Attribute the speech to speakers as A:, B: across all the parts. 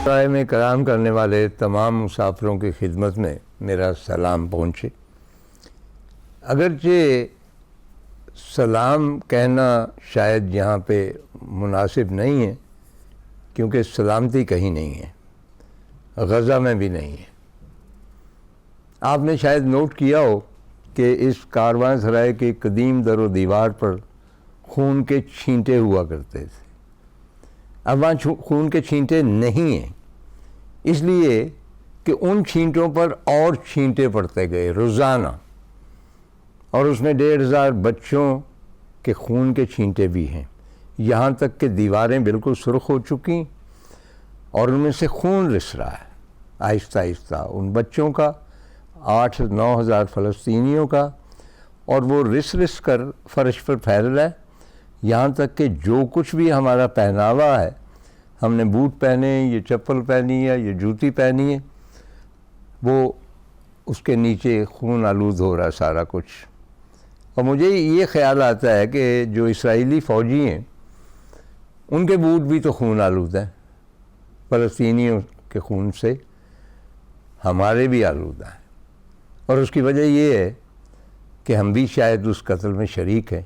A: رائے میں کلام کرنے والے تمام مسافروں کی خدمت میں میرا سلام پہنچے۔ اگرچہ سلام کہنا شاید یہاں پہ مناسب نہیں ہے، کیونکہ سلامتی کہیں نہیں ہے، غزہ میں بھی نہیں ہے۔ آپ نے شاید نوٹ کیا ہو کہ اس کارواں سرائے کے قدیم در و دیوار پر خون کے چھینٹے ہوا کرتے تھے۔ اب وہاں خون کے چھینٹے نہیں ہیں، اس لیے کہ ان چھینٹوں پر اور چھینٹے پڑتے گئے روزانہ، اور اس میں 1500 بچوں کے خون کے چھینٹے بھی ہیں، یہاں تک کہ دیواریں بالکل سرخ ہو چکی اور ان میں سے خون رس رہا ہے آہستہ آہستہ، ان بچوں کا، 8-9 ہزار فلسطینیوں کا، اور وہ رس رس کر فرش پر پھیل رہا ہے، یہاں تک کہ جو کچھ بھی ہمارا پہناوا ہے، ہم نے بوٹ پہنے، یہ چپل پہنی ہے، یہ جوتی پہنی ہے، وہ اس کے نیچے خون آلود ہو رہا ہے سارا کچھ۔ اور مجھے یہ خیال آتا ہے کہ جو اسرائیلی فوجی ہیں ان کے بوٹ بھی تو خون آلود ہیں، فلسطینیوں کے خون سے ہمارے بھی آلودہ ہیں، اور اس کی وجہ یہ ہے کہ ہم بھی شاید اس قتل میں شریک ہیں،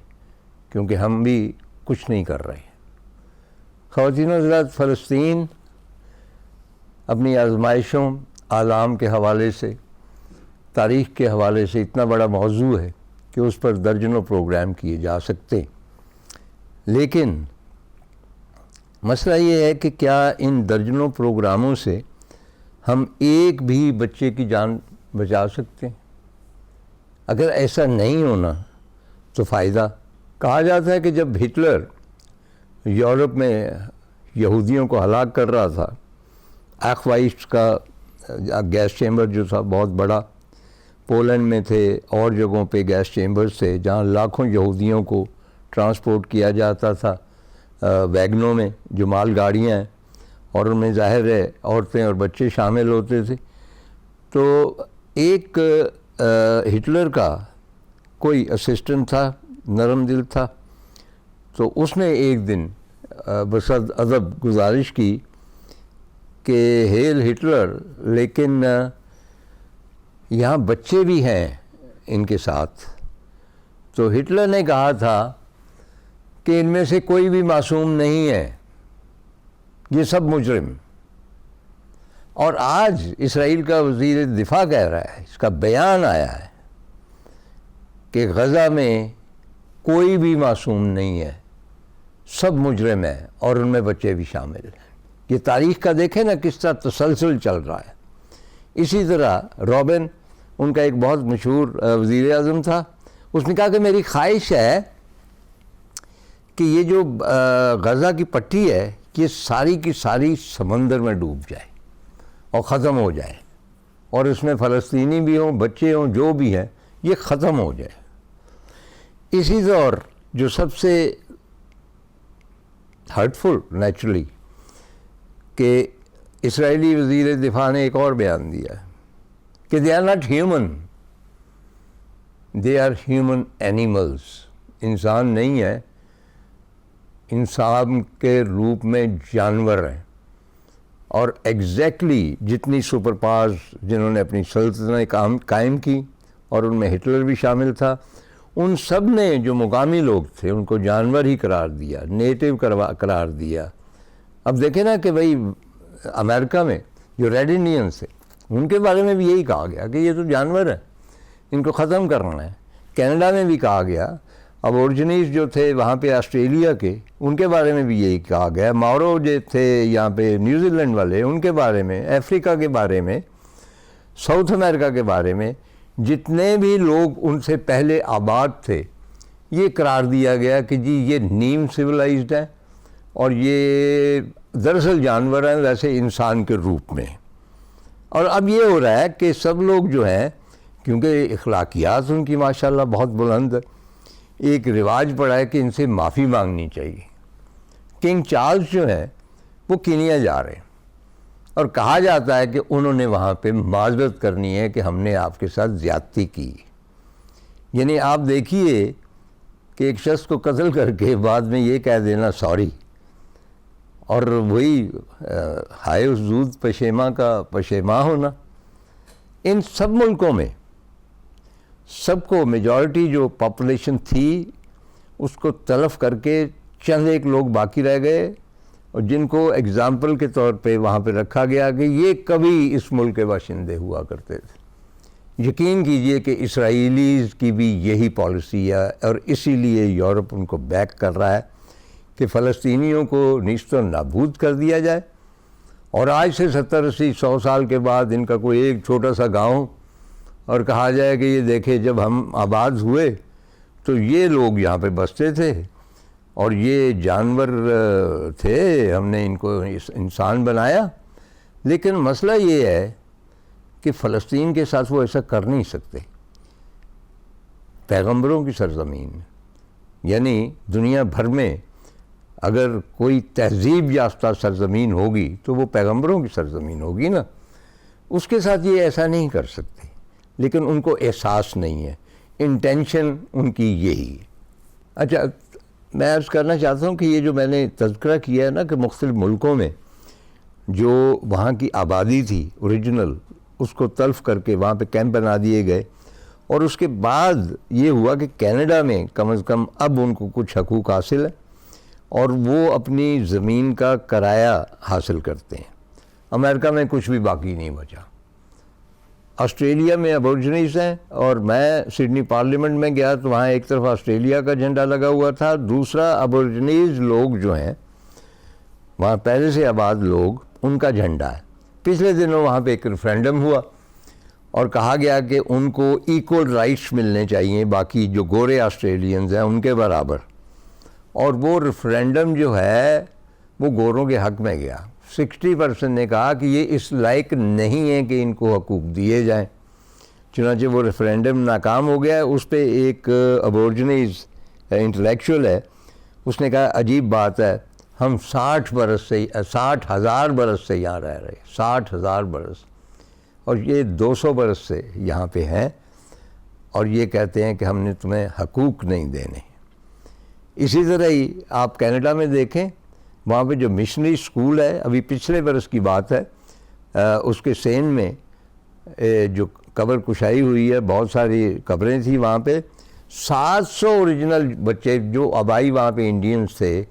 A: کیونکہ ہم بھی کچھ نہیں کر رہے ہیں۔ خواتین و حضرات، فلسطین اپنی آزمائشوں، آلام کے حوالے سے، تاریخ کے حوالے سے اتنا بڑا موضوع ہے کہ اس پر درجنوں پروگرام کیے جا سکتے، لیکن مسئلہ یہ ہے کہ کیا ان درجنوں پروگراموں سے ہم ایک بھی بچے کی جان بچا سکتے ہیں؟ اگر ایسا نہیں ہونا تو فائدہ۔ کہا جاتا ہے کہ جب ہٹلر یورپ میں یہودیوں کو ہلاک کر رہا تھا، آخوائش کا گیس چیمبر جو تھا بہت بڑا، پولینڈ میں تھے، اور جگہوں پہ گیس چیمبرز تھے جہاں لاکھوں یہودیوں کو ٹرانسپورٹ کیا جاتا تھا ویگنوں میں، جو مال گاڑیاں ہیں، اور ان میں ظاہر ہے عورتیں اور بچے شامل ہوتے تھے۔ تو ایک ہٹلر کا کوئی اسسٹنٹ تھا، نرم دل تھا، تو اس نے ایک دن بصد ادب گزارش کی کہ ہیل ہٹلر، لیکن یہاں بچے بھی ہیں ان کے ساتھ۔ تو ہٹلر نے کہا تھا کہ ان میں سے کوئی بھی معصوم نہیں ہے، یہ سب مجرم۔ اور آج اسرائیل کا وزیر دفاع کہہ رہا ہے، اس کا بیان آیا ہے کہ غزہ میں کوئی بھی معصوم نہیں ہے، سب مجرم ہیں، اور ان میں بچے بھی شامل ہیں۔ یہ تاریخ کا دیکھیں نا کس طرح تسلسل چل رہا ہے۔ اسی طرح رابن، ان کا ایک بہت مشہور وزیر اعظم تھا، اس نے کہا کہ میری خواہش ہے کہ یہ جو غزہ کی پٹی ہے یہ ساری کی ساری سمندر میں ڈوب جائے اور ختم ہو جائے، اور اس میں فلسطینی بھی ہوں، بچے ہوں، جو بھی ہیں، یہ ختم ہو جائے۔ اسی طور جو سب سے ہرٹفل نیچرلی کہ اسرائیلی وزیر دفاع نے ایک اور بیان دیا کہ they are not human, they are human animals, انسان نہیں ہے، انسان کے روپ میں جانور ہیں۔ اور ایگزیکٹلی جتنی سپر پاورز جنہوں نے اپنی سلطنتیں قائم کی، اور ان میں ہٹلر بھی شامل تھا، ان سب نے جو مقامی لوگ تھے ان کو جانور ہی قرار دیا، نیٹو قرار دیا۔ اب دیکھیں نا کہ بھئی امریکہ میں جو ریڈ انڈینز تھے ان کے بارے میں بھی یہی کہا گیا کہ یہ تو جانور ہیں، ان کو ختم کرنا ہے۔ کینیڈا میں بھی کہا گیا، اب اوریجنیز جو تھے وہاں پہ آسٹریلیا کے، ان کے بارے میں بھی یہی کہا گیا، ماورو جو تھے یہاں پہ نیوزی لینڈ والے، ان کے بارے میں، افریقہ کے بارے میں، ساؤتھ امریکہ کے بارے میں، جتنے بھی لوگ ان سے پہلے آباد تھے، یہ قرار دیا گیا کہ جی یہ نیم سویلائزڈ ہیں، اور یہ دراصل جانور ہیں ویسے انسان کے روپ میں۔ اور اب یہ ہو رہا ہے کہ سب لوگ جو ہیں، کیونکہ اخلاقیات ان کی ماشاءاللہ بہت بلند ہے، ایک رواج پڑا ہے کہ ان سے معافی مانگنی چاہیے۔ کنگ چارلز جو ہیں وہ کینیا جا رہے ہیں، اور کہا جاتا ہے کہ انہوں نے وہاں پہ معذرت کرنی ہے کہ ہم نے آپ کے ساتھ زیادتی کی۔ یعنی آپ دیکھیے کہ ایک شخص کو قتل کر کے بعد میں یہ کہہ دینا سوری، اور وہی ہائے اس زود پشیماں کا پشیماں ہونا. ان سب ملکوں میں سب کو میجورٹی جو پاپولیشن تھی اس کو تلف کر کے چند ایک لوگ باقی رہ گئے، اور جن کو اگزامپل کے طور پہ وہاں پہ رکھا گیا کہ یہ کبھی اس ملک کے باشندے ہوا کرتے تھے. یقین کیجئے کہ اسرائیلیز کی بھی یہی پالیسی ہے، اور اسی لیے یورپ ان کو بیک کر رہا ہے کہ فلسطینیوں کو نیست و نابود کر دیا جائے. اور آج سے 70 80 100 سال کے بعد ان کا کوئی ایک چھوٹا سا گاؤں، اور کہا جائے کہ یہ دیکھیں جب ہم آباد ہوئے تو یہ لوگ یہاں پہ بستے تھے اور یہ جانور تھے، ہم نے ان کو انسان بنایا. لیکن مسئلہ یہ ہے کہ فلسطین کے ساتھ وہ ایسا کر نہیں سکتے. پیغمبروں کی سرزمین، یعنی دنیا بھر میں اگر کوئی تہذیب یافتہ سرزمین ہوگی تو وہ پیغمبروں کی سرزمین ہوگی نا. اس کے ساتھ یہ ایسا نہیں کر سکتے، لیکن ان کو احساس نہیں ہے، انٹینشن ان کی یہی ہے. اچھا، میں عرض کرنا چاہتا ہوں کہ یہ جو میں نے تذکرہ کیا ہے نا کہ مختلف ملکوں میں جو وہاں کی آبادی تھی اوریجنل، اس کو تلف کر کے وہاں پہ کیمپ بنا دیے گئے، اور اس کے بعد یہ ہوا کہ کینیڈا میں کم از کم اب ان کو کچھ حقوق حاصل ہے اور وہ اپنی زمین کا کرایہ حاصل کرتے ہیں. امریکہ میں کچھ بھی باقی نہیں بچا. آسٹریلیا میں ابورجنیز ہیں، اور میں سڈنی پارلیمنٹ میں گیا تو وہاں ایک طرف آسٹریلیا کا جھنڈا لگا ہوا تھا، دوسرا ابورجنیز لوگ جو ہیں وہاں پہلے سے آباد لوگ، ان کا جھنڈا ہے. پچھلے دنوں وہاں پہ ایک ریفرینڈم ہوا اور کہا گیا کہ ان کو ایکول رائٹس ملنے چاہیے باقی جو گورے آسٹریلینز ہیں ان کے برابر. اور وہ ریفرینڈم جو ہے وہ گوروں کے حق میں گیا. 60% نے کہا کہ یہ اس لائق نہیں ہے کہ ان کو حقوق دیے جائیں. چنانچہ وہ ریفرینڈم ناکام ہو گیا. اس پہ ایک ابورجنیز انٹلیکچوئل ہے، اس نے کہا عجیب بات ہے، ہم 60,000 برس سے یہاں رہ رہے، 60,000 برس، اور یہ 200 برس سے یہاں پہ ہیں، اور یہ کہتے ہیں کہ ہم نے تمہیں حقوق نہیں دینے. اسی طرح ہی آپ کینیڈا میں دیکھیں، وہاں پہ جو مشنری اسکول ہے، ابھی پچھلے برس کی بات ہے، اس کے سین میں جو قبر کشائی ہوئی ہے، بہت ساری قبریں تھیں وہاں پہ، 700 اوریجنل بچے جو آبائی وہاں پہ انڈینز تھے،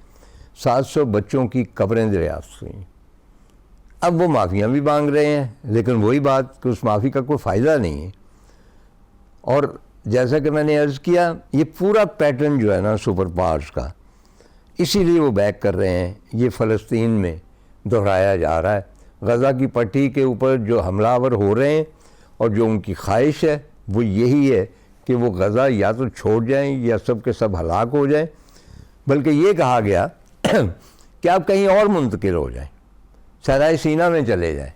A: 700 بچوں کی قبریں دریافت ہوئیں. اب وہ معافیاں بھی مانگ رہے ہیں، لیکن وہی بات کہ اس معافی کا کوئی فائدہ نہیں ہے. اور جیسا کہ میں نے عرض کیا، یہ پورا پیٹرن جو ہے نا سپر پاورز کا، اسی لیے وہ بیک کر رہے ہیں. یہ فلسطین میں دہرایا جا رہا ہے. غزہ کی پٹی کے اوپر جو حملہ آور ہو رہے ہیں اور جو ان کی خواہش ہے وہ یہی ہے کہ وہ غزہ یا تو چھوڑ جائیں یا سب کے سب ہلاک ہو جائیں. بلکہ یہ کہا گیا کہ آپ کہیں اور منتقل ہو جائیں، صحرائے سینا میں چلے جائیں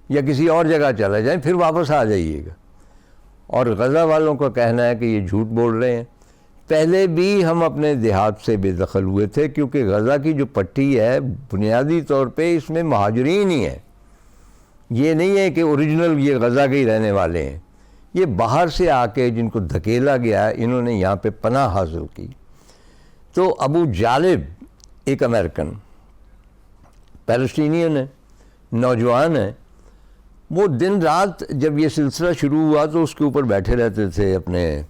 A: یا کسی اور جگہ چلے جائیں، پھر واپس آ جائیے گا. اور غزہ والوں کا کہنا ہے کہ یہ جھوٹ بول رہے ہیں. پہلے بھی ہم اپنے دیہات سے بے دخل ہوئے تھے، کیونکہ غزہ کی جو پٹی ہے بنیادی طور پہ اس میں مہاجرین ہی ہیں. یہ نہیں ہے کہ اوریجنل یہ غزہ کے ہی رہنے والے ہیں. یہ باہر سے آ کے جن کو دھکیلا گیا ہے، انہوں نے یہاں پہ پناہ حاصل کی. تو ابو جالب ایک امریکن پیلسٹینین ہے، نوجوان ہے، وہ دن رات جب یہ سلسلہ شروع ہوا تو اس کے اوپر بیٹھے رہتے تھے اپنے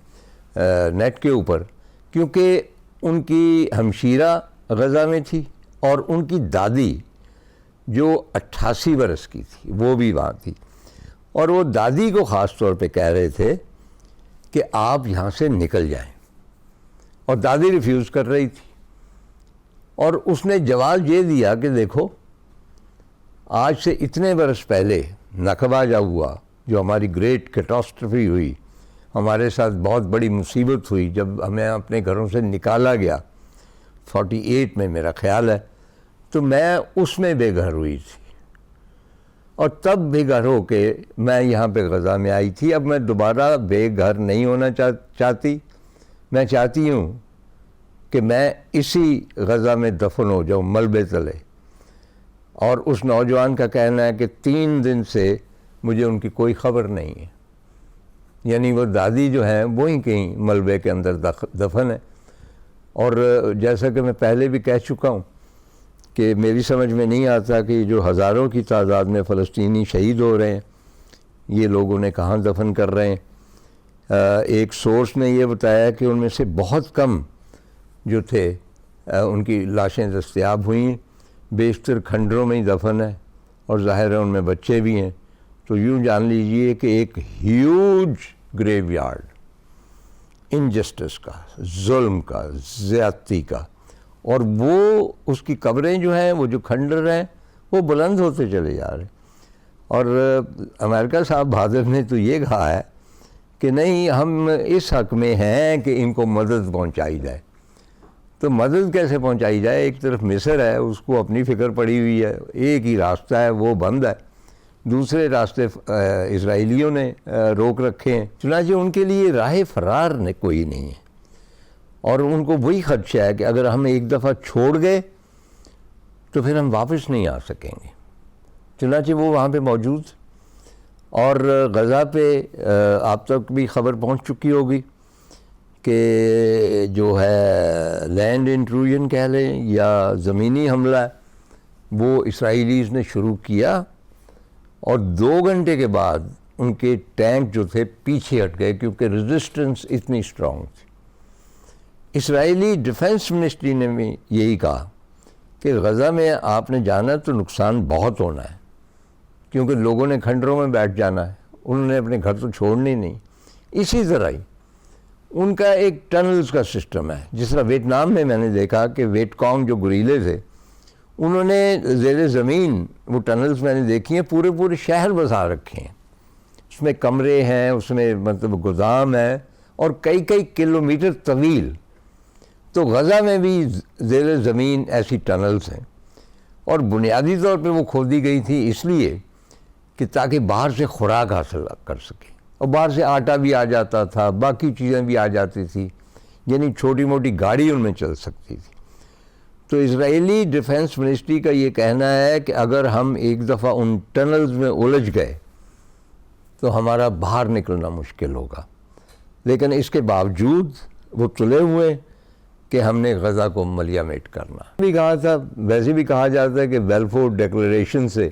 A: نیٹ کے اوپر، کیونکہ ان کی ہمشیرہ غزہ میں تھی اور ان کی دادی جو 88 برس کی تھی وہ بھی وہاں تھی. اور وہ دادی کو خاص طور پہ کہہ رہے تھے کہ آپ یہاں سے نکل جائیں، اور دادی ریفیوز کر رہی تھی. اور اس نے جواب یہ دیا کہ دیکھو، آج سے اتنے برس پہلے نقبہ جب ہوا، جو ہماری گریٹ کیٹاسٹرفی ہوئی، ہمارے ساتھ بہت بڑی مصیبت ہوئی جب ہمیں اپنے گھروں سے نکالا گیا 48 میں میرا خیال ہے، تو میں اس میں بے گھر ہوئی تھی، اور تب بے گھر ہو کے میں یہاں پہ غزہ میں آئی تھی. اب میں دوبارہ بے گھر نہیں ہونا چاہتی. میں چاہتی ہوں کہ میں اسی غزہ میں دفن ہو جاؤں ملبے تلے. اور اس نوجوان کا کہنا ہے کہ 3 دن سے مجھے ان کی کوئی خبر نہیں ہے. یعنی وہ دادی جو ہیں وہی کہیں ملبے کے اندر دفن ہے. اور جیسا کہ میں پہلے بھی کہہ چکا ہوں کہ میری سمجھ میں نہیں آتا کہ جو ہزاروں کی تعداد میں فلسطینی شہید ہو رہے ہیں یہ لوگ انہیں کہاں دفن کر رہے ہیں۔ ایک سورس نے یہ بتایا کہ ان میں سے بہت کم جو تھے ان کی لاشیں دستیاب ہوئیں، بیشتر کھنڈروں میں ہی دفن ہے، اور ظاہر ہے ان میں بچے بھی ہیں۔ تو یوں جان لیجئے کہ ایک ہیوج گریو یارڈ انجسٹس کا، ظلم کا، زیادتی کا، اور وہ اس کی قبریں جو ہیں، وہ جو کھنڈر ہیں، وہ بلند ہوتے چلے جا رہے ہیں۔ اور امریکہ صاحب بہادر نے تو یہ کہا ہے کہ نہیں، ہم اس حق میں ہیں کہ ان کو مدد پہنچائی جائے۔ تو مدد کیسے پہنچائی جائے؟ ایک طرف مصر ہے، اس کو اپنی فکر پڑی ہوئی ہے، ایک ہی راستہ ہے، وہ بند ہے، دوسرے راستے اسرائیلیوں نے روک رکھے ہیں، چنانچہ ان کے لیے راہ فرار کوئی نہیں ہے، اور ان کو وہی خدشہ ہے کہ اگر ہم ایک دفعہ چھوڑ گئے تو پھر ہم واپس نہیں آ سکیں گے۔ چنانچہ وہ وہاں پہ موجود، اور غزہ پہ آپ تک بھی خبر پہنچ چکی ہوگی کہ جو ہے لینڈ انٹروژن کہہ لیں یا زمینی حملہ، وہ اسرائیلیز نے شروع کیا، اور 2 گھنٹے کے بعد ان کے ٹینک جو تھے پیچھے ہٹ گئے کیونکہ ریزسٹنس اتنی اسٹرانگ تھی۔ اسرائیلی ڈیفنس منسٹری نے بھی یہی کہا کہ غزہ میں آپ نے جانا تو نقصان بہت ہونا ہے، کیونکہ لوگوں نے کھنڈروں میں بیٹھ جانا ہے، انہوں نے اپنے گھر تو چھوڑنے نہیں۔ اسی طرح ہی ان کا ایک ٹنلز کا سسٹم ہے، جس طرح ویتنام میں نے دیکھا کہ ویٹ کانگ جو گوریلے تھے، انہوں نے زیر زمین وہ ٹنلز میں نے دیکھی ہیں، پورے شہر بسا رکھے ہیں، اس میں کمرے ہیں، اس میں مطلب گودام ہے، اور کئی کلومیٹر طویل۔ تو غزہ میں بھی زیر زمین ایسی ٹنلز ہیں، اور بنیادی طور پہ وہ کھودی گئی تھی اس لیے کہ تاکہ باہر سے خوراک حاصل کر سکے، اور باہر سے آٹا بھی آ جاتا تھا، باقی چیزیں بھی آ جاتی تھی، یعنی چھوٹی موٹی گاڑی ان میں چل سکتی تھی۔ تو اسرائیلی ڈیفنس منسٹری کا یہ کہنا ہے کہ اگر ہم ایک دفعہ ان ٹنلز میں الجھ گئے تو ہمارا باہر نکلنا مشکل ہوگا، لیکن اس کے باوجود وہ تلے ہوئے کہ ہم نے غزہ کو ملیامیٹ کرنا۔ بھی کہا تھا، ویسے بھی کہا جاتا ہے کہ بیلفور ڈیکلریشن سے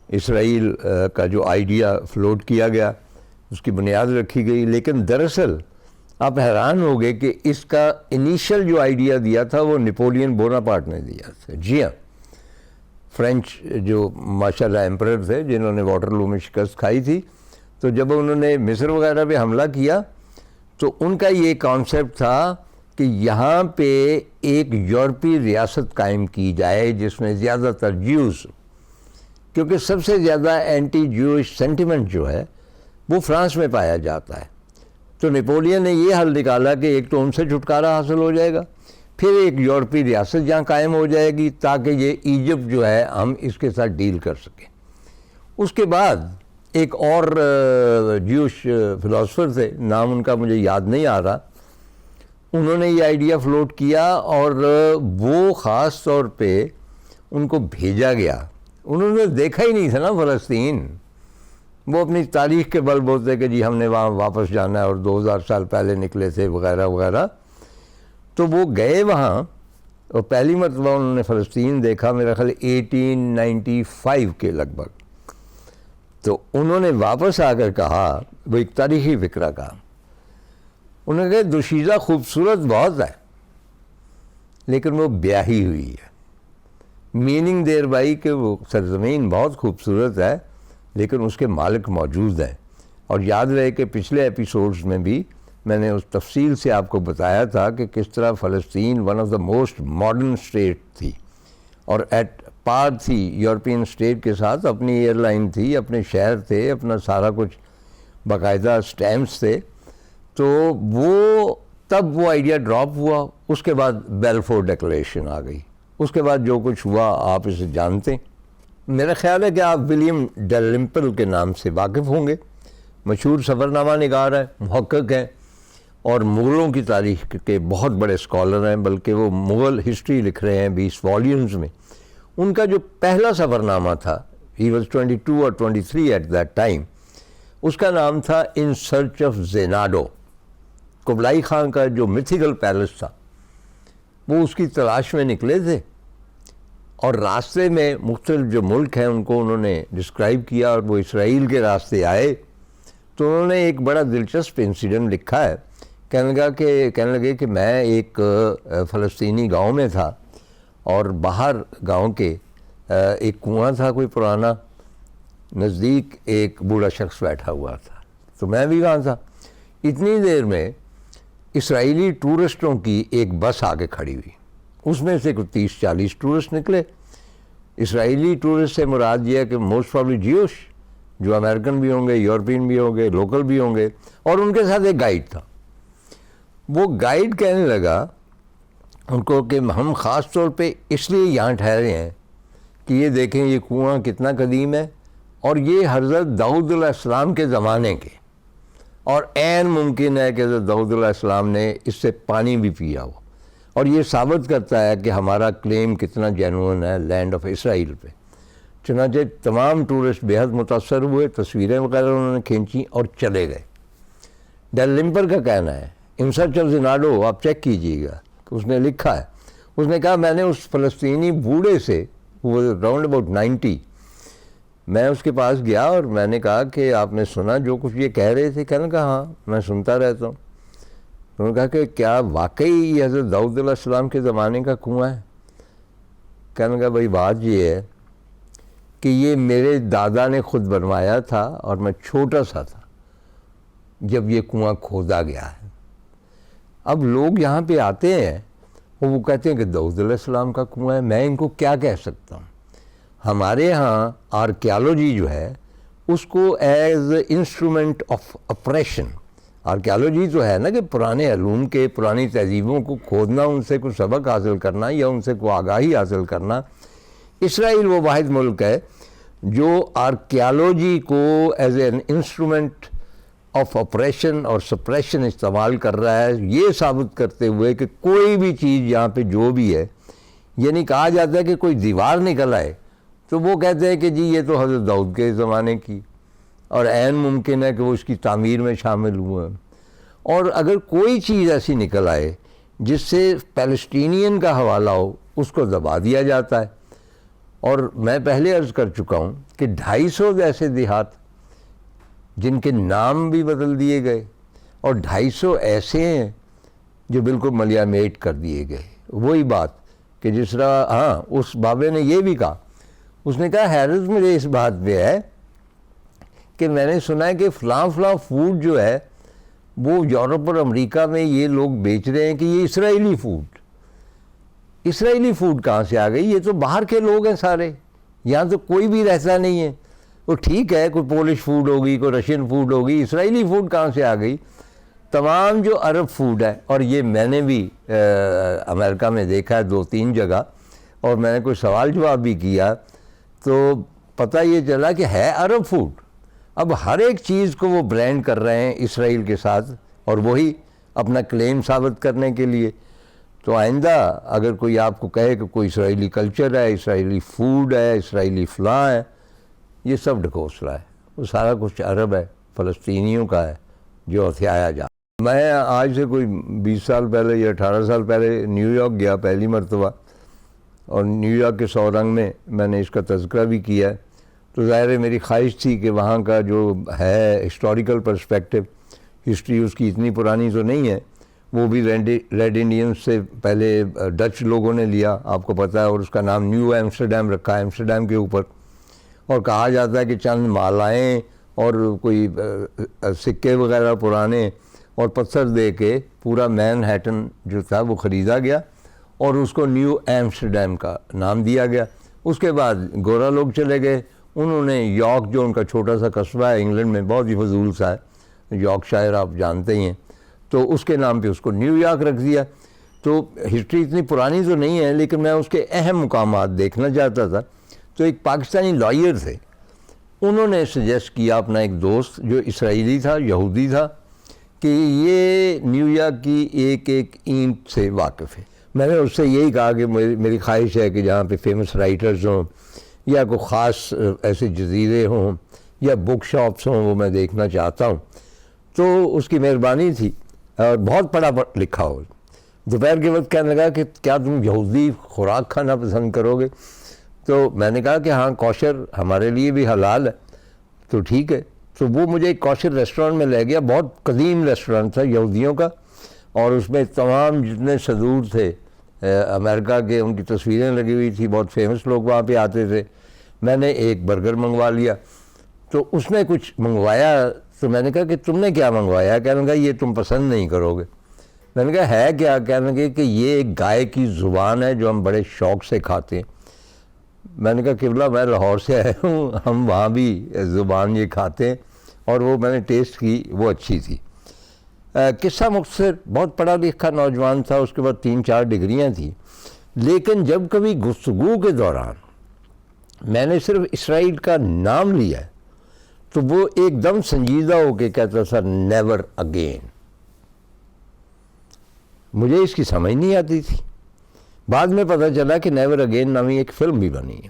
A: اسرائیل کا جو آئیڈیا فلوٹ کیا گیا، اس کی بنیاد رکھی گئی، لیکن دراصل آپ حیران ہو گئے کہ اس کا انیشل جو آئیڈیا دیا تھا وہ نپولین بوناپارٹ نے دیا تھا۔ جی ہاں، فرینچ جو ماشاءاللہ ایمپرر تھے، جنہوں نے واٹرلو میں شکست کھائی تھی، تو جب انہوں نے مصر وغیرہ پہ حملہ کیا تو ان کا یہ کانسیپٹ تھا کہ یہاں پہ ایک یورپی ریاست قائم کی جائے جس میں زیادہ تر جیوز، کیونکہ سب سے زیادہ اینٹی جوئش سینٹیمنٹ جو ہے وہ فرانس میں پایا جاتا ہے۔ تو نپولین نے یہ حل نکالا کہ ایک تو ان سے چھٹکارا حاصل ہو جائے گا، پھر ایک یورپی ریاست جہاں قائم ہو جائے گی تاکہ یہ ایجپٹ جو ہے ہم اس کے ساتھ ڈیل کر سکیں۔ اس کے بعد ایک اور جیوش فلاسفر تھے، نام ان کا مجھے یاد نہیں آ رہا، انہوں نے یہ آئیڈیا فلوٹ کیا، اور وہ خاص طور پہ ان کو بھیجا گیا۔ انہوں نے دیکھا ہی نہیں تھا نا فلسطین، وہ اپنی تاریخ کے بل بولتے کہ جی ہم نے وہاں واپس جانا ہے اور 2000 سال پہلے نکلے تھے وغیرہ وغیرہ۔ تو وہ گئے وہاں، اور پہلی مرتبہ انہوں نے فلسطین دیکھا میرا خیال 1895 کے لگ بھگ۔ تو انہوں نے واپس آ کر کہا، وہ ایک تاریخی فکرہ کہا، انہوں نے کہا دوشیزہ خوبصورت بہت ہے لیکن وہ بیاہی ہوئی ہے۔ میننگ دیر بائی کہ وہ سرزمین بہت خوبصورت ہے لیکن اس کے مالک موجود ہیں۔ اور یاد رہے کہ پچھلے ایپیسوڈز میں بھی میں نے اس تفصیل سے آپ کو بتایا تھا کہ کس طرح فلسطین one of the most modern state تھی، اور ایٹ پار تھی یورپین اسٹیٹ کے ساتھ، اپنی ایئر لائن تھی، اپنے شہر تھے، اپنا سارا کچھ باقاعدہ اسٹیمپس تھے۔ تو وہ تب وہ آئیڈیا ڈراپ ہوا، اس کے بعد بیلفور ڈیکلریشن آ گئی، اس کے بعد جو کچھ ہوا آپ اسے جانتے ہیں۔ میرا خیال ہے کہ آپ ولیم ڈیلمپل کے نام سے واقف ہوں گے، مشہور سفرنامہ نگار ہیں، محقق ہیں، اور مغلوں کی تاریخ کے بہت بڑے اسکالر ہیں، بلکہ وہ مغل ہسٹری لکھ رہے ہیں 20 والیومز میں۔ ان کا جو پہلا سفرنامہ تھا، ہی واز 22 اور 23 ایٹ دیٹ ٹائم، اس کا نام تھا ان سرچ آف زیناڈو۔ قبلائی خان کا جو میتھیکل پیلس تھا وہ اس کی تلاش میں نکلے تھے، اور راستے میں مختلف جو ملک ہیں ان کو انہوں نے ڈسکرائب کیا، اور وہ اسرائیل کے راستے آئے تو انہوں نے ایک بڑا دلچسپ انسیڈنٹ لکھا ہے. کہنے لگے کہ میں ایک فلسطینی گاؤں میں تھا اور باہر گاؤں کے ایک کنواں تھا کوئی پرانا، نزدیک ایک بوڑھا شخص بیٹھا ہوا تھا، تو میں بھی وہاں تھا. اتنی دیر میں اسرائیلی ٹورسٹوں کی ایک بس آگے کھڑی ہوئی، اس میں سے کچھ 30-40 ٹورسٹ نکلے. اسرائیلی ٹورسٹ سے مراد یہ ہے کہ موسٹ پرابلی جیوش، جو امریکن بھی ہوں گے، یورپین بھی ہوں گے، لوکل بھی ہوں گے، اور ان کے ساتھ ایک گائیڈ تھا. وہ گائیڈ کہنے لگا ان کو کہ ہم خاص طور پہ اس لیے یہاں ٹھہرے ہیں کہ یہ دیکھیں یہ کنواں کتنا قدیم ہے، اور یہ حضرت داؤد علیہ السلام کے زمانے کے، اور عین ممکن ہے کہ حضرت داؤد علیہ السلام نے اس سے پانی بھی پیا ہو، اور یہ ثابت کرتا ہے کہ ہمارا کلیم کتنا جینوئن ہے لینڈ آف اسرائیل پہ. چنانچہ تمام ٹورسٹ بہت متاثر ہوئے، تصویریں وغیرہ انہوں نے کھینچیں اور چلے گئے. ڈیل لمپر کا کہنا ہے، ان سرچ آف زیناڈو، آپ چیک کیجئے گا کہ اس نے لکھا ہے، اس نے کہا میں نے اس فلسطینی بوڑھے سے، وہ راؤنڈ اباؤٹ 90، میں اس کے پاس گیا اور میں نے کہا کہ آپ نے سنا جو کچھ یہ کہہ رہے تھے؟ کہنے کہا ہاں میں سنتا رہتا ہوں. انہوں نے کہا کہ کیا واقعی یہ حضرت داؤد علیہ السلام کے زمانے کا کنواں ہے؟ کہنے کہا بھائی بات یہ ہے کہ یہ میرے دادا نے خود بنوایا تھا اور میں چھوٹا سا تھا جب یہ کنواں کھودا گیا ہے. اب لوگ یہاں پہ آتے ہیں اور وہ کہتے ہیں کہ داؤد علیہ السلام کا کنواں ہے، میں ان کو کیا کہہ سکتا ہوں؟ ہمارے ہاں آرکیالوجی جو ہے اس کو as instrument of oppression, archaeology تو ہے نا کہ پرانے علوم کے، پرانی تہذیبوں کو کھودنا، ان سے کوئی سبق حاصل کرنا یا ان سے کوئی آگاہی حاصل کرنا. اسرائیل وہ واحد ملک ہے جو آرکیالوجی کو as an instrument of operation اور سپریشن استعمال کر رہا ہے، یہ ثابت کرتے ہوئے کہ کوئی بھی چیز یہاں پہ جو بھی ہے، یعنی کہا جاتا ہے کہ کوئی دیوار نکل آئے تو وہ کہتے ہیں کہ جی یہ تو حضرت داؤد کے زمانے کی، اور عین ممکن ہے کہ وہ اس کی تعمیر میں شامل ہوئے. اور اگر کوئی چیز ایسی نکل آئے جس سے پیلسٹینین کا حوالہ ہو، اس کو دبا دیا جاتا ہے. اور میں پہلے عرض کر چکا ہوں کہ 250 ایسے دیہات جن کے نام بھی بدل دیے گئے، اور 250 ایسے ہیں جو بالکل ملیامیٹ کر دیے گئے. وہی بات کہ جس طرح ہاں اس بابے نے یہ بھی کہا، اس نے کہا حیرت مجھے اس بات پہ ہے کہ میں نے سنا ہے کہ فلاں فوڈ جو ہے وہ یورپ اور امریکہ میں یہ لوگ بیچ رہے ہیں کہ یہ اسرائیلی فوڈ کہاں سے آ گئی؟ یہ تو باہر کے لوگ ہیں سارے، یہاں تو کوئی بھی رہتا نہیں ہے. وہ ٹھیک ہے کوئی پولش فوڈ ہوگی، کوئی رشین فوڈ ہوگی، اسرائیلی فوڈ کہاں سے آ گئی؟ تمام جو عرب فوڈ ہے، اور یہ میں نے بھی امریکہ میں دیکھا ہے 2-3 جگہ، اور میں نے کوئی سوال جواب بھی کیا تو پتہ یہ چلا کہ ہے عرب فوڈ. اب ہر ایک چیز کو وہ برینڈ کر رہے ہیں اسرائیل کے ساتھ، اور وہی اپنا کلیم ثابت کرنے کے لیے. تو آئندہ اگر کوئی آپ کو کہے کہ کوئی اسرائیلی کلچر ہے، اسرائیلی فوڈ ہے، اسرائیلی فلاں ہے، یہ سب ڈھکوسلا ہے. وہ سارا کچھ عرب ہے، فلسطینیوں کا ہے جو ہتھیایا جا. میں آج سے کوئی 20 سال پہلے یا 18 سال پہلے نیو یارک گیا پہلی مرتبہ، اور نیو یارک کے 100 رنگ میں نے اس کا تذکرہ بھی کیا ہے. تو ظاہر ہے میری خواہش تھی کہ وہاں کا جو ہے ہسٹوریکل پرسپیکٹو، ہسٹری اس کی اتنی پرانی تو نہیں ہے، وہ بھی ریڈ انڈینز سے پہلے ڈچ لوگوں نے لیا، آپ کو پتہ ہے، اور اس کا نام نیو ایمسٹرڈیم رکھا ہے ایمسٹرڈیم کے اوپر. اور کہا جاتا ہے کہ چند مالائیں اور کوئی سکے وغیرہ پرانے اور پتھر دے کے پورا مین ہیٹن جو تھا وہ خریدا گیا اور اس کو نیو ایمسٹرڈیم کا نام دیا گیا. اس کے بعد گورا لوگ چلے گئے، انہوں نے یارک جو ان کا چھوٹا سا قصبہ ہے انگلینڈ میں، بہت ہی فضول سا ہے، یارک شائر آپ جانتے ہی ہیں، تو اس کے نام پہ اس کو نیو یارک رکھ دیا. تو ہسٹری اتنی پرانی تو نہیں ہے، لیکن میں اس کے اہم مقامات دیکھنا چاہتا تھا. تو ایک پاکستانی لائر تھے، انہوں نے سجیسٹ کیا، اپنا ایک دوست جو اسرائیلی تھا، یہودی تھا، کہ یہ نیو یارک کی ایک اینٹ سے واقف ہے. میں نے اس سے یہی کہا کہ میری خواہش ہے کہ جہاں پہ فیمس رائٹرز ہوں یا کوئی خاص ایسے جزیرے ہوں یا بک شاپس ہوں، وہ میں دیکھنا چاہتا ہوں. تو اس کی مہربانی تھی، اور بہت پڑھا لکھا ہو. دوپہر کے وقت کہنے لگا کہ کیا تم یہودی خوراک کھانا پسند کرو گے؟ تو میں نے کہا کہ ہاں کوشر ہمارے لیے بھی حلال ہے تو ٹھیک ہے. تو وہ مجھے ایک کوشر ریسٹورنٹ میں لے گیا, بہت قدیم ریسٹورنٹ تھا یہودیوں کا, اور اس میں تمام جتنے صدور تھے امریکہ کے ان کی تصویریں لگی ہوئی تھی, بہت فیمس لوگ وہاں پہ آتے تھے. میں نے ایک برگر منگوا لیا, تو اس نے کچھ منگوایا, تو میں نے کہا کہ تم نے کیا منگوایا؟ کہنے لگا یہ تم پسند نہیں کرو گے. میں نے کہا ہے کیا؟ کہنے لگے کہ یہ ایک گائے کی زبان ہے جو ہم بڑے شوق سے کھاتے ہیں. میں نے کہا قبلہ میں لاہور سے آیا ہوں, ہم وہاں بھی زبان یہ کھاتے ہیں, اور وہ میں نے ٹیسٹ کی, وہ اچھی تھی. قصہ مختصر, بہت پڑھا لکھا نوجوان تھا, اس کے بعد 3-4 ڈگریاں تھیں, لیکن جب کبھی گفتگو کے دوران میں نے صرف اسرائیل کا نام لیا تو وہ ایک دم سنجیدہ ہو کے کہتا تھا نیور اگین. مجھے اس کی سمجھ نہیں آتی تھی. بعد میں پتہ چلا کہ نیور اگین نامی ایک فلم بھی بنی ہے,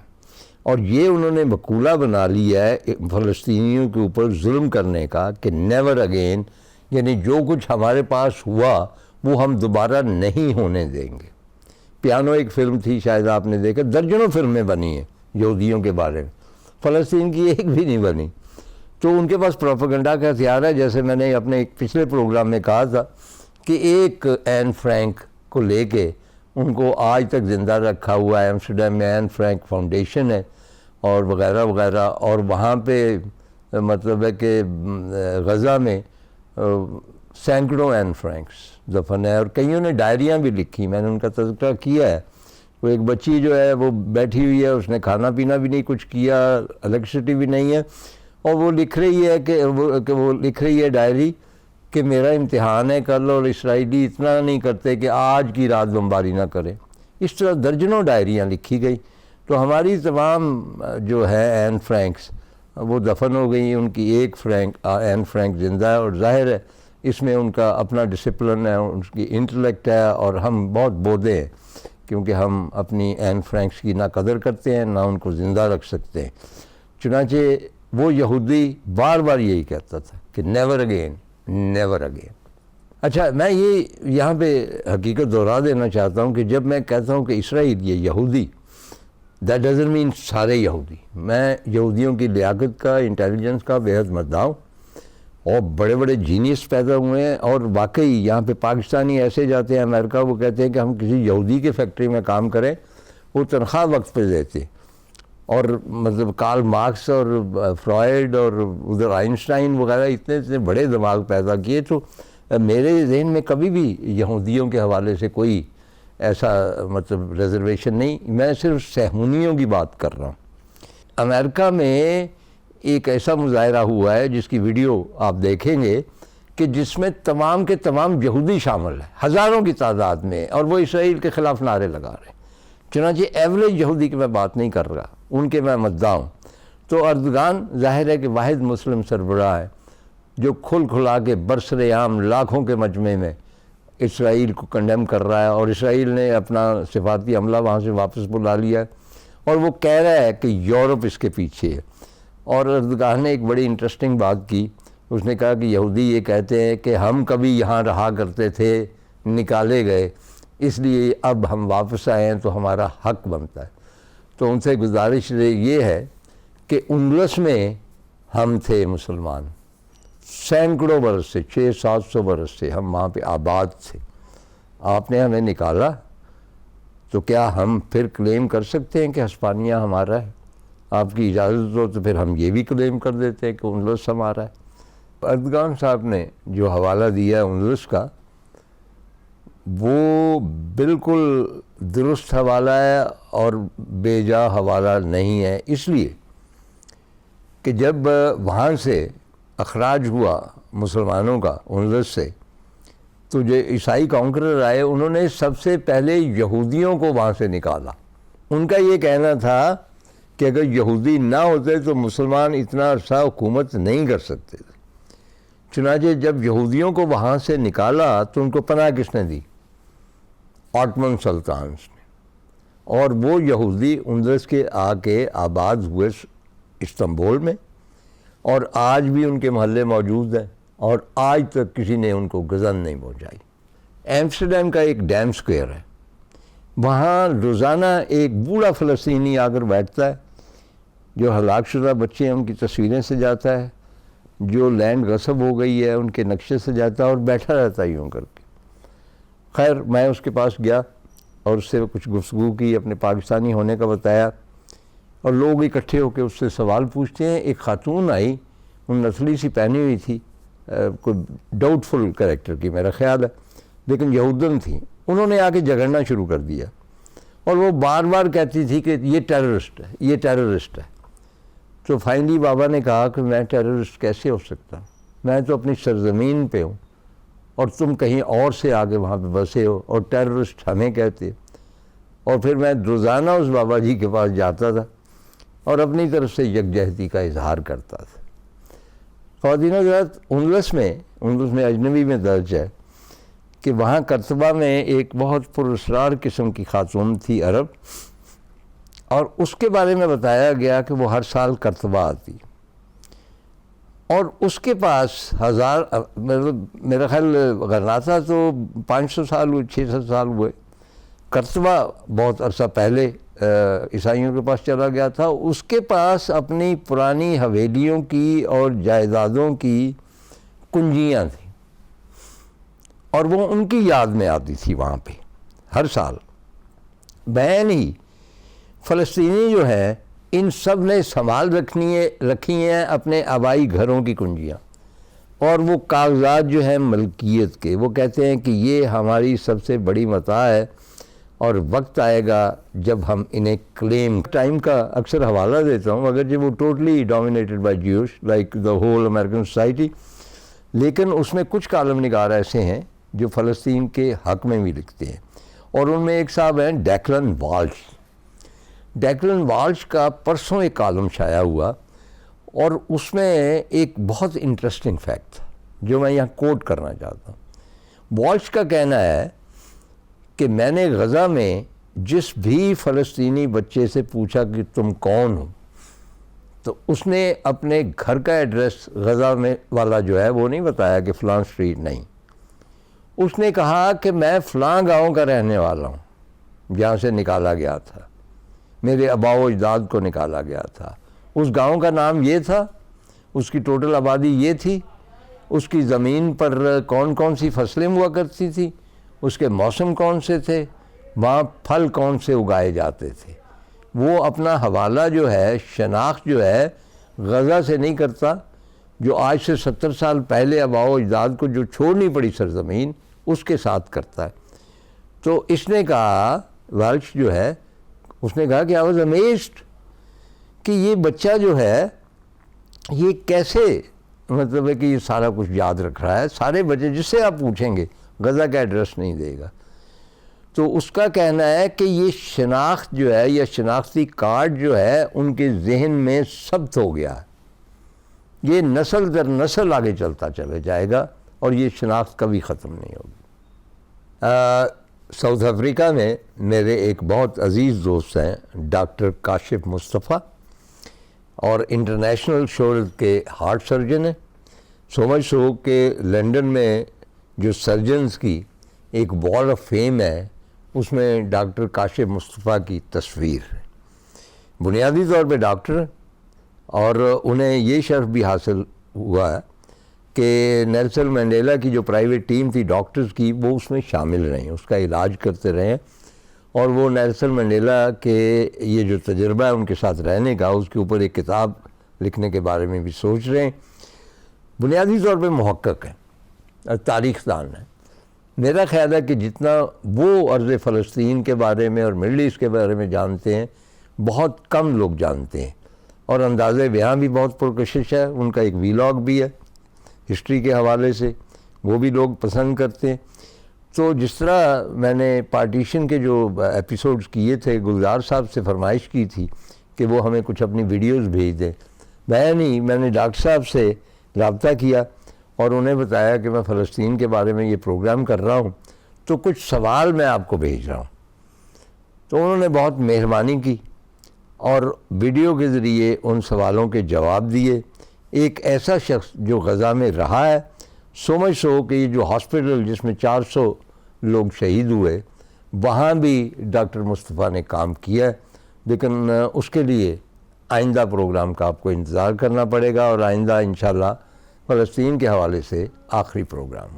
A: اور یہ انہوں نے مقولہ بنا لیا ہے فلسطینیوں کے اوپر ظلم کرنے کا کہ نیور اگین, یعنی جو کچھ ہمارے پاس ہوا وہ ہم دوبارہ نہیں ہونے دیں گے. پیانو ایک فلم تھی, شاید آپ نے دیکھا, درجنوں فلمیں بنی ہیں یہودیوں کے بارے میں, فلسطین کی ایک بھی نہیں بنی. تو ان کے پاس پروپیگنڈا کا ہتھیار ہے. جیسے میں نے اپنے ایک پچھلے پروگرام میں کہا تھا کہ ایک این فرینک کو لے کے ان کو آج تک زندہ رکھا ہوا ہے. ایمسٹرڈیم میں این فرینک فاؤنڈیشن ہے اور وغیرہ وغیرہ, اور وہاں پہ مطلب ہے کہ غزہ میں سینکڑوں این فرینکس دفن ہے, اور کئیوں نے ڈائریاں بھی لکھی, میں نے ان کا تذکرہ کیا ہے. وہ ایک بچی جو ہے وہ بیٹھی ہوئی ہے, اس نے کھانا پینا بھی نہیں کچھ کیا, الیکٹریسٹی بھی نہیں ہے, اور وہ لکھ رہی ہے کہ وہ لکھ رہی ہے ڈائری کہ میرا امتحان ہے کل, اور اسرائیلی اتنا نہیں کرتے کہ آج کی رات بمباری نہ کریں. اس طرح درجنوں ڈائریاں لکھی گئی. تو ہماری تمام جو ہے این فرینکس وہ دفن ہو گئی, ان کی ایک این فرینک زندہ ہے, اور ظاہر ہے اس میں ان کا اپنا ڈسپلن ہے, ان کی انٹلیکٹ ہے, اور ہم بہت بودے ہیں کیونکہ ہم اپنی این فرینکس کی نہ قدر کرتے ہیں نہ ان کو زندہ رکھ سکتے ہیں. چنانچہ وہ یہودی بار بار یہی کہتا تھا کہ نیور اگین, نیور اگین. اچھا, میں یہ یہاں پہ حقیقت دہرا دینا چاہتا ہوں کہ جب میں کہتا ہوں کہ اسرائیل یہ یہودی, دیٹ ڈزنٹ مین سارے یہودی. میں یہودیوں کی لیاقت کا, انٹیلیجنس کا بےحد مداح ہوں, اور بڑے بڑے جینیس پیدا ہوئے ہیں, اور واقعی یہاں پہ پاکستانی ایسے جاتے ہیں امریکہ, وہ کہتے ہیں کہ ہم کسی یہودی کے فیکٹری میں کام کریں, وہ تنخواہ وقت پہ دیتے. اور مطلب کارل مارکس اور فرائڈ اور ادھر آئنسٹائن وغیرہ اتنے بڑے دماغ پیدا کیے. تو میرے ذہن میں کبھی بھی یہودیوں کے حوالے سے کوئی ایسا مطلب ریزرویشن نہیں, میں صرف صہیونیوں کی بات کر رہا ہوں. امریکہ میں ایک ایسا مظاہرہ ہوا ہے جس کی ویڈیو آپ دیکھیں گے کہ جس میں تمام کے تمام یہودی شامل ہیں, ہزاروں کی تعداد میں, اور وہ اسرائیل کے خلاف نعرے لگا رہے ہیں. چنانچہ ایوریج یہودی کی میں بات نہیں کر رہا, ان کے میں مداح ہوں. تو اردگان ظاہر ہے کہ واحد مسلم سربراہ ہے جو کھل کھلا کے برسر عام لاکھوں کے مجمع میں اسرائیل کو کنڈیم کر رہا ہے, اور اسرائیل نے اپنا سفارتی عملہ وہاں سے واپس بلا لیا ہے, اور وہ کہہ رہا ہے کہ یورپ اس کے پیچھے ہے. اور اردگان نے ایک بڑی انٹرسٹنگ بات کی, اس نے کہا کہ یہودی یہ کہتے ہیں کہ ہم کبھی یہاں رہا کرتے تھے, نکالے گئے, اس لیے اب ہم واپس آئے ہیں تو ہمارا حق بنتا ہے. تو ان سے گزارش یہ ہے کہ اندلس میں ہم تھے مسلمان, سینکڑوں برس سے, 600-700 برس سے ہم وہاں پہ آباد تھے. آپ نے ہمیں نکالا, تو کیا ہم پھر کلیم کر سکتے ہیں کہ ہسپانیہ ہمارا ہے؟ آپ کی اجازت ہو تو پھر ہم یہ بھی کلیم کر دیتے ہیں کہ اندلس ہمارا ہے. اردگان صاحب نے جو حوالہ دیا ہے اندلس کا, وہ بالکل درست حوالہ ہے اور بے جا حوالہ نہیں ہے. اس لیے کہ جب وہاں سے اخراج ہوا مسلمانوں کا اندلس سے, تو جو عیسائی کانکرر آئے انہوں نے سب سے پہلے یہودیوں کو وہاں سے نکالا. ان کا یہ کہنا تھا کہ اگر یہودی نہ ہوتے تو مسلمان اتنا عرصہ حکومت نہیں کر سکتے تھے. چنانچہ جب یہودیوں کو وہاں سے نکالا تو ان کو پناہ کس نے دی؟ آٹمن سلطانز نے. اور وہ یہودی اندلس کے آ کے آباد ہوئے استنبول میں, اور آج بھی ان کے محلے موجود ہیں, اور آج تک کسی نے ان کو گزن نہیں پہنچائی. ایمسٹرڈیم کا ایک ڈیم سکوئر ہے, وہاں روزانہ ایک بوڑھا فلسطینی آ کر بیٹھتا ہے، جو ہلاک شدہ بچے ہیں ان کی تصویریں سجاتا ہے، جو لینڈ غصب ہو گئی ہے ان کے نقشے سجاتا ہے اور بیٹھا رہتا ہے یوں کر کے۔ خیر میں اس کے پاس گیا اور اس سے کچھ گفتگو کی، اپنے پاکستانی ہونے کا بتایا، اور لوگ اکٹھے ہو کے اس سے سوال پوچھتے ہیں۔ ایک خاتون آئی، ان نسلی سی پہنی ہوئی تھی، کوئی ڈاؤٹ فل کریکٹر کی میرا خیال ہے، لیکن یہودن تھی۔ انہوں نے آ کے جھگڑنا شروع کر دیا اور وہ بار بار کہتی تھی کہ یہ ٹیررسٹ ہے، یہ ٹیررسٹ ہے۔ تو فائنلی بابا نے کہا کہ میں ٹیررسٹ کیسے ہو سکتا ہوں، میں تو اپنی سرزمین پہ ہوں اور تم کہیں اور سے آگے وہاں پہ بسے ہو، اور ٹیررسٹ ہمیں کہتے۔ اور پھر میں روزانہ اس بابا جی کے پاس جاتا تھا اور اپنی طرف سے یکجہتی کا اظہار کرتا تھا۔ خواتین حضرات، اندلس میں اجنبی میں درج ہے کہ وہاں کرتبہ میں ایک بہت پراسرار قسم کی خاتون تھی عرب، اور اس کے بارے میں بتایا گیا کہ وہ ہر سال کرتبہ آتی، اور اس کے پاس میرا خیال غرناطہ تو 500 سال ہوئے، 600 سال ہوئے، کرتبہ بہت عرصہ پہلے عیسائیوں کے پاس چلا گیا تھا۔ اس کے پاس اپنی پرانی حویلیوں کی اور جائیدادوں کی کنجیاں تھیں، اور وہ ان کی یاد میں آتی تھی وہاں پہ ہر سال۔ بہن ہی فلسطینی جو ہیں ان سب نے سنبھال رکھی ہیں اپنے آبائی گھروں کی کنجیاں، اور وہ کاغذات جو ہیں ملکیت کے، وہ کہتے ہیں کہ یہ ہماری سب سے بڑی متاع ہے، اور وقت آئے گا جب ہم انہیں کلیم۔ ٹائم کا اکثر حوالہ دیتا ہوں، اگرچہ وہ totally dominated by Jewish like the whole American society, لیکن اس میں کچھ کالم نگار ایسے ہیں جو فلسطین کے حق میں بھی لکھتے ہیں، اور ان میں ایک صاحب ہیں ڈیکلن والش۔ ڈیکلن والش کا پرسوں ایک کالم شائع ہوا، اور اس میں ایک بہت انٹرسٹنگ فیکٹ تھا جو میں یہاں کوٹ کرنا چاہتا ہوں۔ والش کا کہنا ہے کہ میں نے غزہ میں جس بھی فلسطینی بچے سے پوچھا کہ تم کون ہو، تو اس نے اپنے گھر کا ایڈریس غزہ میں والا جو ہے وہ نہیں بتایا کہ فلاں اسٹریٹ، نہیں، اس نے کہا کہ میں فلاں گاؤں کا رہنے والا ہوں جہاں سے نکالا گیا تھا، میرے آباء و اجداد کو نکالا گیا تھا، اس گاؤں کا نام یہ تھا، اس کی ٹوٹل آبادی یہ تھی، اس کی زمین پر کون کون سی فصلیں ہوا کرتی تھی، اس کے موسم کون سے تھے، وہاں پھل کون سے اگائے جاتے تھے۔ وہ اپنا حوالہ جو ہے، شناخت جو ہے، غزہ سے نہیں کرتا، جو آج سے 70 سال پہلے آباء و اجداد کو جو چھوڑنی پڑی سرزمین، اس کے ساتھ کرتا ہے۔ تو اس نے کہا، والش جو ہے، اس نے کہا کہ I was amazed کہ یہ بچہ جو ہے یہ کیسے مطلب ہے کہ یہ سارا کچھ یاد رکھ رہا ہے، سارے بچے جس سے آپ پوچھیں گے غزہ کا ایڈریس نہیں دے گا۔ تو اس کا کہنا ہے کہ یہ شناخت جو ہے یا شناختی کارڈ جو ہے ان کے ذہن میں ثبت ہو گیا ہے، یہ نسل در نسل آگے چلتا چلے جائے گا اور یہ شناخت کبھی ختم نہیں ہوگی۔ ساؤتھ افریقہ میں میرے ایک بہت عزیز دوست ہیں ڈاکٹر کاشف مصطفیٰ، اور انٹرنیشنل شہرت کے ہارٹ سرجن ہیں، سو مچ سو کہ لنڈن میں جو سرجنز کی ایک وال آف فیم ہے اس میں ڈاکٹر کاشف مصطفیٰ کی تصویر ہے۔ بنیادی طور پہ ڈاکٹر ہیں، اور انہیں یہ شرف بھی حاصل ہوا ہے کہ نیلسن منڈیلا کی جو پرائیویٹ ٹیم تھی ڈاکٹرز کی، وہ اس میں شامل رہے، اس کا علاج کرتے رہے، اور وہ نیلسن منڈیلا کے یہ جو تجربہ ہے ان کے ساتھ رہنے کا، اس کے اوپر ایک کتاب لکھنے کے بارے میں بھی سوچ رہے ہیں۔ بنیادی طور پہ محقق ہیں اور تاریخ دان ہیں۔ میرا خیال ہے کہ جتنا وہ ارض فلسطین کے بارے میں اور مڈل ایسٹ کے بارے میں جانتے ہیں، بہت کم لوگ جانتے ہیں، اور انداز بیاں بھی بہت پرکشش ہے۔ ان کا ایک ویلاگ بھی ہے ہسٹری کے حوالے سے، وہ بھی لوگ پسند کرتے ہیں۔ تو جس طرح میں نے پارٹیشن کے جو ایپیسوڈز کیے تھے، گلزار صاحب سے فرمائش کی تھی کہ وہ ہمیں کچھ اپنی ویڈیوز بھیج دیں، میں نے ڈاکٹر صاحب سے رابطہ کیا اور انہیں بتایا کہ میں فلسطین کے بارے میں یہ پروگرام کر رہا ہوں، تو کچھ سوال میں آپ کو بھیج رہا ہوں۔ تو انہوں نے بہت مہربانی کی اور ویڈیو کے ذریعے ان سوالوں کے جواب دیے۔ ایک ایسا شخص جو غزہ میں رہا ہے، سو مچ سو کہ یہ جو ہاسپٹل جس میں 400 لوگ شہید ہوئے، وہاں بھی ڈاکٹر مصطفیٰ نے کام کیا ہے، لیکن اس کے لیے آئندہ پروگرام کا آپ کو انتظار کرنا پڑے گا، اور آئندہ انشاءاللہ فلسطین کے حوالے سے آخری پروگرام